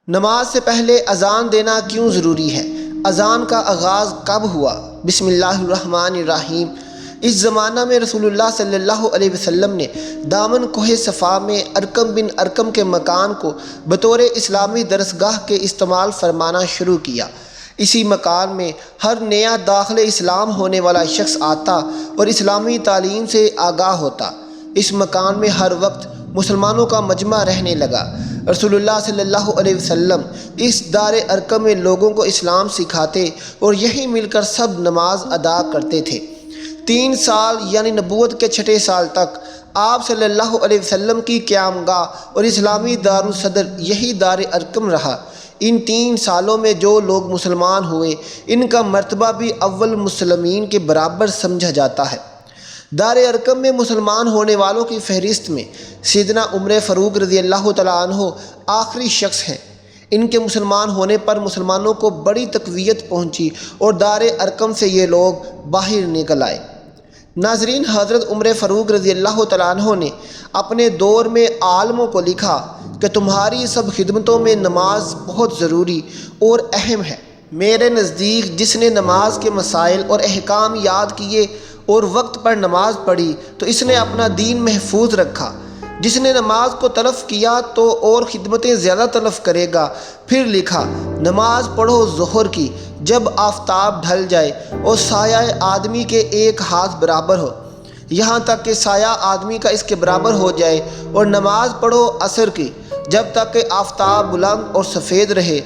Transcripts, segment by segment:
نماز سے پہلے اذان دینا کیوں ضروری ہے؟ اذان کا آغاز کب ہوا؟ بسم اللہ الرحمن الرحیم۔ اس زمانہ میں رسول اللہ صلی اللہ علیہ وسلم نے دامن کوہ صفا میں ارقم بن ارقم کے مکان کو بطور اسلامی درسگاہ کے استعمال فرمانا شروع کیا۔ اسی مکان میں ہر نیا داخل اسلام ہونے والا شخص آتا اور اسلامی تعلیم سے آگاہ ہوتا۔ اس مکان میں ہر وقت مسلمانوں کا مجمع رہنے لگا۔ رسول اللہ صلی اللہ علیہ وسلم اس دار ارقم میں لوگوں کو اسلام سکھاتے اور یہی مل کر سب نماز ادا کرتے تھے۔ 3 سال یعنی نبوت کے 6 سال تک آپ صلی اللہ علیہ وسلم کی قیامگاہ اور اسلامی دارالصدر یہی دار ارقم رہا۔ ان 3 سالوں میں جو لوگ مسلمان ہوئے ان کا مرتبہ بھی اول مسلمین کے برابر سمجھا جاتا ہے۔ دار ارقم میں مسلمان ہونے والوں کی فہرست میں سیدنا عمر فاروق رضی اللہ تعالیٰ عنہ آخری شخص ہیں۔ ان کے مسلمان ہونے پر مسلمانوں کو بڑی تقویت پہنچی اور دار ارقم سے یہ لوگ باہر نکل آئے۔ ناظرین، حضرت عمر فاروق رضی اللہ تعالیٰ عنہ نے اپنے دور میں عالموں کو لکھا کہ تمہاری سب خدمتوں میں نماز بہت ضروری اور اہم ہے۔ میرے نزدیک جس نے نماز کے مسائل اور احکام یاد کیے اور وقت پر نماز پڑھی تو اس نے اپنا دین محفوظ رکھا۔ جس نے نماز کو تلف کیا تو اور خدمتیں زیادہ تلف کرے گا۔ پھر لکھا، نماز پڑھو ظہر کی جب آفتاب ڈھل جائے اور سایہ آدمی کے 1 ہاتھ برابر ہو، یہاں تک کہ سایہ آدمی کا اس کے برابر ہو جائے، اور نماز پڑھو عصر کی جب تک کہ آفتاب بلند اور سفید رہے،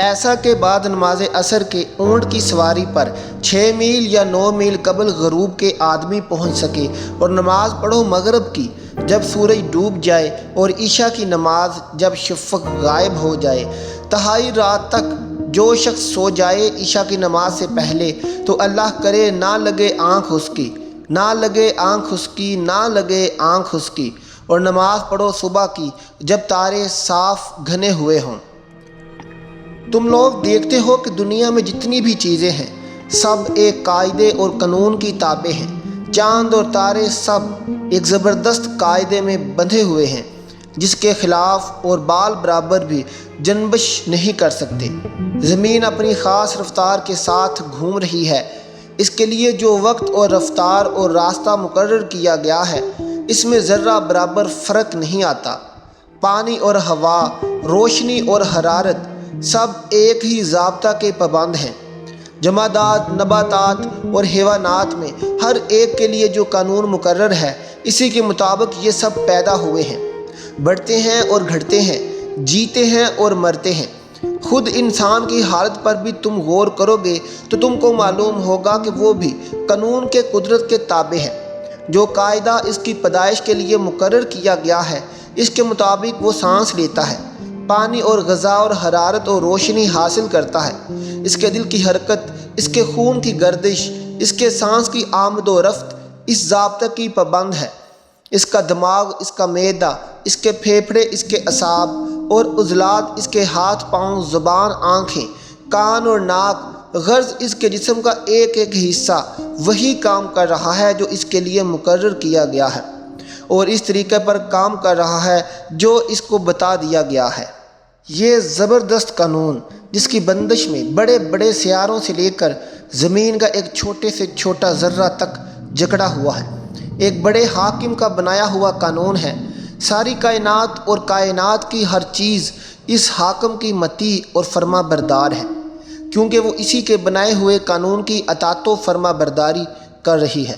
ایسا کہ بعد نماز عصر کے اونٹ کی سواری پر 6 میل یا 9 میل قبل غروب کے آدمی پہنچ سکے، اور نماز پڑھو مغرب کی جب سورج ڈوب جائے، اور عشاء کی نماز جب شفق غائب ہو جائے۔ تہائی رات تک جو شخص سو جائے عشاء کی نماز سے پہلے تو اللہ کرے نہ لگے آنکھ اس کی، نہ لگے آنکھ اس کی، نہ لگے آنکھ اس کی، اور نماز پڑھو صبح کی جب تارے صاف گھنے ہوئے ہوں۔ تم لوگ دیکھتے ہو کہ دنیا میں جتنی بھی چیزیں ہیں سب ایک قاعدے اور قانون کی تابع ہیں۔ چاند اور تارے سب ایک زبردست قاعدے میں بندھے ہوئے ہیں جس کے خلاف اور بال برابر بھی جنبش نہیں کر سکتے۔ زمین اپنی خاص رفتار کے ساتھ گھوم رہی ہے۔ اس کے لیے جو وقت اور رفتار اور راستہ مقرر کیا گیا ہے اس میں ذرہ برابر فرق نہیں آتا۔ پانی اور ہوا، روشنی اور حرارت سب ایک ہی ضابطہ کے پابند ہیں۔ جمادات، نباتات اور حیوانات میں ہر ایک کے لیے جو قانون مقرر ہے اسی کے مطابق یہ سب پیدا ہوئے ہیں، بڑھتے ہیں اور گھٹتے ہیں، جیتے ہیں اور مرتے ہیں۔ خود انسان کی حالت پر بھی تم غور کرو گے تو تم کو معلوم ہوگا کہ وہ بھی قانون کے قدرت کے تابع ہے۔ جو قاعدہ اس کی پیدائش کے لیے مقرر کیا گیا ہے اس کے مطابق وہ سانس لیتا ہے، پانی اور غذا اور حرارت اور روشنی حاصل کرتا ہے۔ اس کے دل کی حرکت، اس کے خون کی گردش، اس کے سانس کی آمد و رفت اس ضابطہ کی پابند ہے۔ اس کا دماغ، اس کا معدہ، اس کے پھیپھڑے، اس کے اعصاب اور عضلات، اس کے ہاتھ پاؤں، زبان، آنکھیں، کان اور ناک، غرض اس کے جسم کا ایک ایک حصہ وہی کام کر رہا ہے جو اس کے لیے مقرر کیا گیا ہے، اور اس طریقے پر کام کر رہا ہے جو اس کو بتا دیا گیا ہے۔ یہ زبردست قانون جس کی بندش میں بڑے بڑے سیاروں سے لے کر زمین کا ایک چھوٹے سے چھوٹا ذرہ تک جکڑا ہوا ہے، ایک بڑے حاکم کا بنایا ہوا قانون ہے۔ ساری کائنات اور کائنات کی ہر چیز اس حاکم کی مطیع اور فرما بردار ہے، کیونکہ وہ اسی کے بنائے ہوئے قانون کی اطاعت و فرما برداری کر رہی ہے۔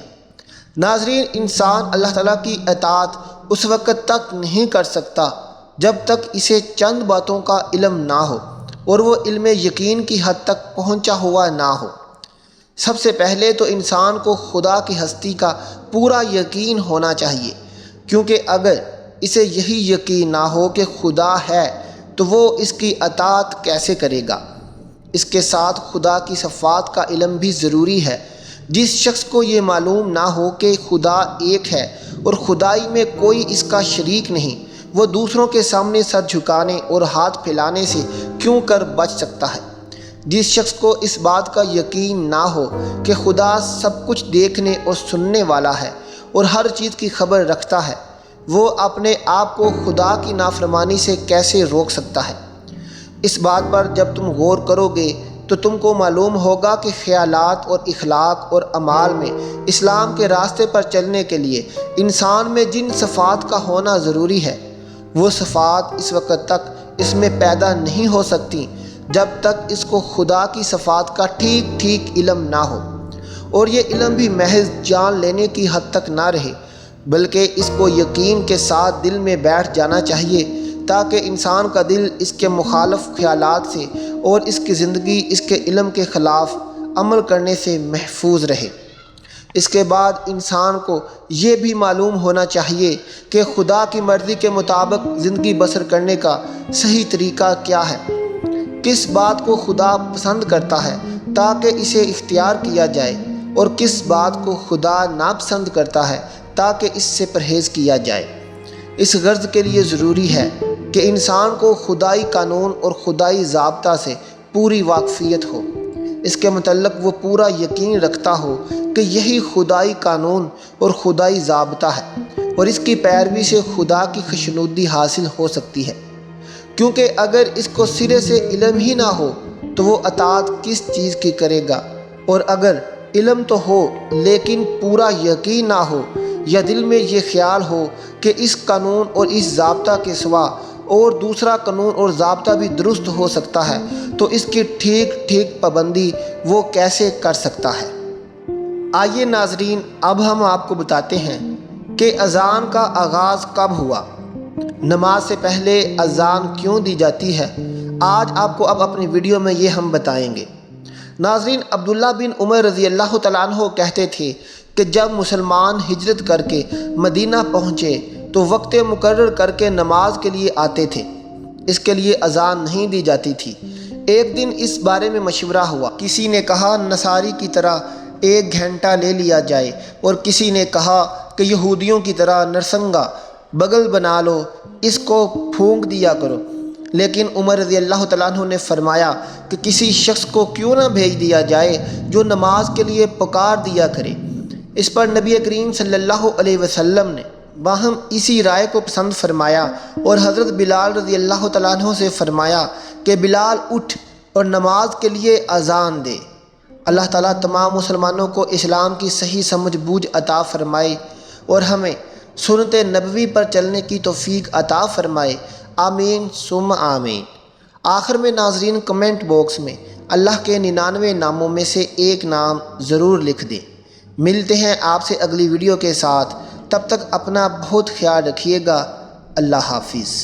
ناظرین، انسان اللہ تعالیٰ کی اطاعت اس وقت تک نہیں کر سکتا جب تک اسے چند باتوں کا علم نہ ہو اور وہ علم یقین کی حد تک پہنچا ہوا نہ ہو۔ سب سے پہلے تو انسان کو خدا کی ہستی کا پورا یقین ہونا چاہیے، کیونکہ اگر اسے یہی یقین نہ ہو کہ خدا ہے تو وہ اس کی اطاعت کیسے کرے گا۔ اس کے ساتھ خدا کی صفات کا علم بھی ضروری ہے۔ جس شخص کو یہ معلوم نہ ہو کہ خدا ایک ہے اور خدائی میں کوئی اس کا شریک نہیں، وہ دوسروں کے سامنے سر جھکانے اور ہاتھ پھیلانے سے کیوں کر بچ سکتا ہے۔ جس شخص کو اس بات کا یقین نہ ہو کہ خدا سب کچھ دیکھنے اور سننے والا ہے اور ہر چیز کی خبر رکھتا ہے، وہ اپنے آپ کو خدا کی نافرمانی سے کیسے روک سکتا ہے؟ اس بات پر جب تم غور کرو گے تو تم کو معلوم ہوگا کہ خیالات اور اخلاق اور اعمال میں اسلام کے راستے پر چلنے کے لیے انسان میں جن صفات کا ہونا ضروری ہے وہ صفات اس وقت تک اس میں پیدا نہیں ہو سکتی جب تک اس کو خدا کی صفات کا ٹھیک علم نہ ہو، اور یہ علم بھی محض جان لینے کی حد تک نہ رہے، بلکہ اس کو یقین کے ساتھ دل میں بیٹھ جانا چاہیے تاکہ انسان کا دل اس کے مخالف خیالات سے اور اس کی زندگی اس کے علم کے خلاف عمل کرنے سے محفوظ رہے۔ اس کے بعد انسان کو یہ بھی معلوم ہونا چاہیے کہ خدا کی مرضی کے مطابق زندگی بسر کرنے کا صحیح طریقہ کیا ہے، کس بات کو خدا پسند کرتا ہے تاکہ اسے اختیار کیا جائے، اور کس بات کو خدا ناپسند کرتا ہے تاکہ اس سے پرہیز کیا جائے۔ اس غرض کے لیے ضروری ہے کہ انسان کو خدائی قانون اور خدائی ضابطہ سے پوری واقفیت ہو، اس کے متعلق وہ پورا یقین رکھتا ہو کہ یہی خدائی قانون اور خدائی ضابطہ ہے، اور اس کی پیروی سے خدا کی خوشنودی حاصل ہو سکتی ہے، کیونکہ اگر اس کو سرے سے علم ہی نہ ہو تو وہ اطاعت کس چیز کی کرے گا، اور اگر علم تو ہو لیکن پورا یقین نہ ہو یا دل میں یہ خیال ہو کہ اس قانون اور اس ضابطہ کے سوا اور دوسرا قانون اور ضابطہ بھی درست ہو سکتا ہے تو اس کی ٹھیک پابندی وہ کیسے کر سکتا ہے؟ آئیے ناظرین، اب ہم آپ کو بتاتے ہیں کہ اذان کا آغاز کب ہوا، نماز سے پہلے اذان کیوں دی جاتی ہے۔ آج آپ کو اب اپنی ویڈیو میں یہ ہم بتائیں گے۔ ناظرین، عبداللہ بن عمر رضی اللہ تعالیٰ عنہ کہتے تھے کہ جب مسلمان ہجرت کر کے مدینہ پہنچے تو وقت مقرر کر کے نماز کے لیے آتے تھے، اس کے لیے اذان نہیں دی جاتی تھی۔ ایک دن اس بارے میں مشورہ ہوا، کسی نے کہا نصاری کی طرح 1 گھنٹہ لے لیا جائے، اور کسی نے کہا کہ یہودیوں کی طرح نرسنگا بغل بنا لو، اس کو پھونک دیا کرو۔ لیکن عمر رضی اللہ تعالیٰ عنہ نے فرمایا کہ کسی شخص کو کیوں نہ بھیج دیا جائے جو نماز کے لیے پکار دیا کرے۔ اس پر نبی کریم صلی اللہ علیہ وسلم نے باہم اسی رائے کو پسند فرمایا اور حضرت بلال رضی اللہ تعالیٰ عنہ سے فرمایا کہ بلال اٹھ اور نماز کے لیے اذان دے۔ اللہ تعالیٰ تمام مسلمانوں کو اسلام کی صحیح سمجھ بوجھ عطا فرمائے اور ہمیں سنت نبوی پر چلنے کی توفیق عطا فرمائے، آمین ثم آمین۔ آخر میں ناظرین کمنٹ باکس میں اللہ کے 99 ناموں میں سے ایک نام ضرور لکھ دیں۔ ملتے ہیں آپ سے اگلی ویڈیو کے ساتھ، تب تک اپنا بہت خیال رکھیے گا۔ اللہ حافظ۔